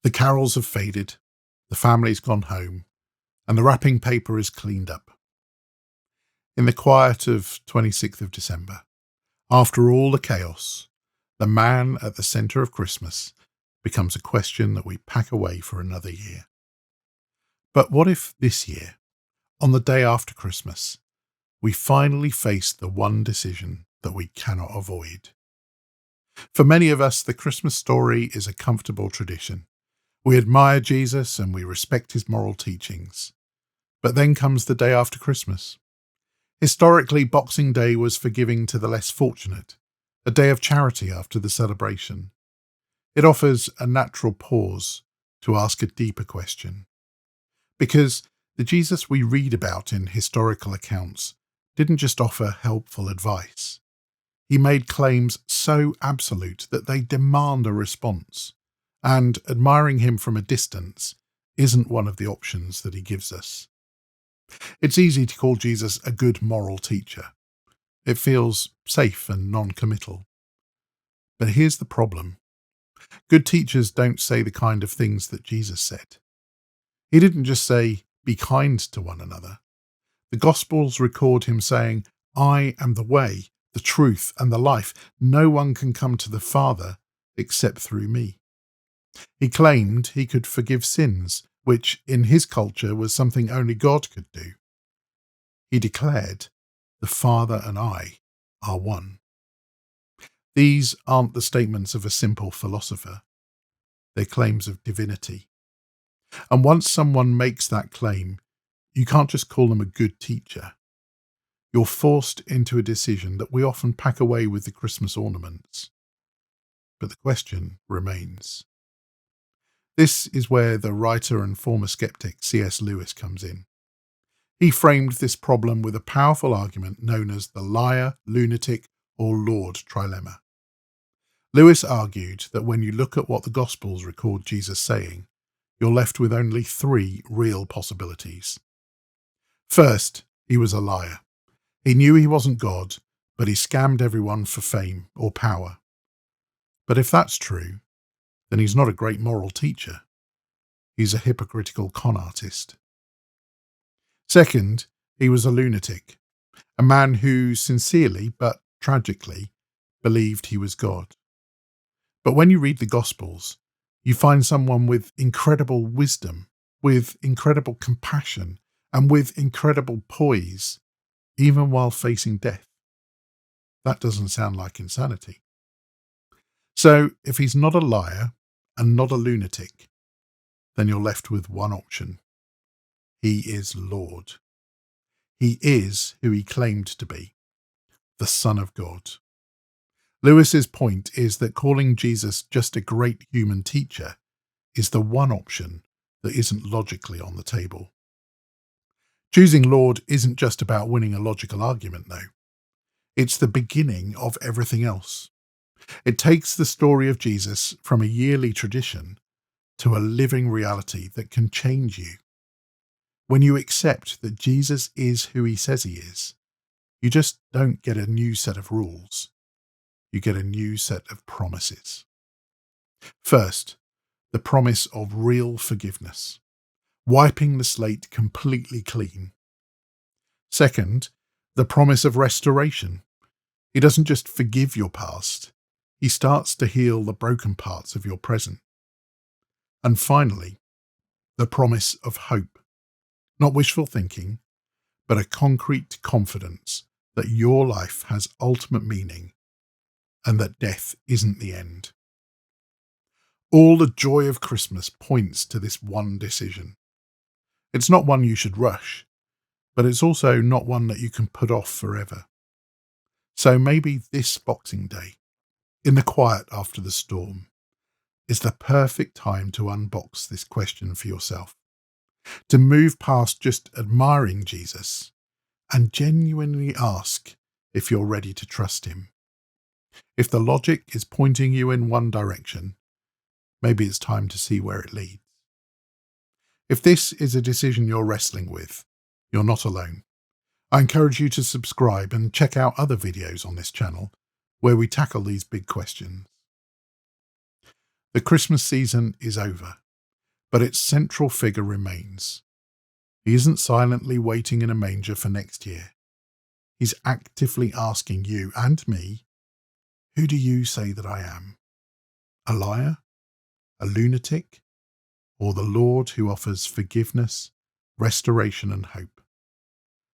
The carols have faded, the family's gone home, and the wrapping paper is cleaned up. In the quiet of 26th of December, after all the chaos, the man at the centre of Christmas becomes a question that we pack away for another year. But what if this year, on the day after Christmas, we finally face the one decision that we cannot avoid? For many of us, the Christmas story is a comfortable tradition. We admire Jesus and we respect his moral teachings. But then comes the day after Christmas. Historically, Boxing Day was for giving to the less fortunate, a day of charity after the celebration. It offers a natural pause to ask a deeper question. Because the Jesus we read about in historical accounts didn't just offer helpful advice. He made claims so absolute that they demand a response, and admiring him from a distance isn't one of the options that he gives us. It's easy to call Jesus a good moral teacher. It feels safe and non-committal. But here's the problem. Good teachers don't say the kind of things that Jesus said. He didn't just say, "Be kind to one another." The Gospels record him saying, "I am the way, the truth, and the life. No one can come to the Father except through me." He claimed he could forgive sins, which in his culture was something only God could do. He declared, "The Father and I are one." These aren't the statements of a simple philosopher. They're claims of divinity. And once someone makes that claim, you can't just call them a good teacher. You're forced into a decision that we often pack away with the Christmas ornaments. But the question remains. This is where the writer and former skeptic C.S. Lewis comes in. He framed this problem with a powerful argument known as the liar, lunatic, or Lord trilemma. Lewis argued that when you look at what the Gospels record Jesus saying, you're left with only three real possibilities. First, he was a liar. He knew he wasn't God, but he scammed everyone for fame or power. But if that's true, then he's not a great moral teacher. He's a hypocritical con artist. Second, he was a lunatic, a man who sincerely, but tragically, believed he was God. But when you read the Gospels, you find someone with incredible wisdom, with incredible compassion, and with incredible poise, even while facing death. That doesn't sound like insanity. So, if he's not a liar and not a lunatic, then you're left with one option. He is Lord. He is who he claimed to be, the Son of God. Lewis's point is that calling Jesus just a great human teacher is the one option that isn't logically on the table. Choosing Lord isn't just about winning a logical argument, though. It's the beginning of everything else. It takes the story of Jesus from a yearly tradition to a living reality that can change you. When you accept that Jesus is who he says he is, you just don't get a new set of rules. You get a new set of promises. First, the promise of real forgiveness, wiping the slate completely clean. Second, the promise of restoration. He doesn't just forgive your past, he starts to heal the broken parts of your present. And finally, the promise of hope. Not wishful thinking, but a concrete confidence that your life has ultimate meaning and that death isn't the end. All the joy of Christmas points to this one decision. It's not one you should rush, but it's also not one that you can put off forever. So maybe this Boxing Day, in the quiet after the storm, is the perfect time to unbox this question for yourself, to move past just admiring Jesus and genuinely ask if you're ready to trust him. If the logic is pointing you in one direction, maybe it's time to see where it leads. If this is a decision you're wrestling with, you're not alone. I encourage you to subscribe and check out other videos on this channel where we tackle these big questions. The Christmas season is over, but its central figure remains. He isn't silently waiting in a manger for next year. He's actively asking you and me, who do you say that I am? A liar? A lunatic? Or the Lord who offers forgiveness, restoration and hope?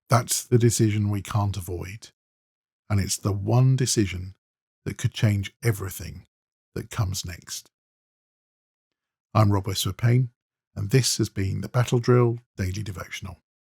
That's the decision we can't avoid. And it's the one decision that could change everything that comes next. I'm Rob Westwood-Payne, and this has been the Battle Drill Daily Devotional.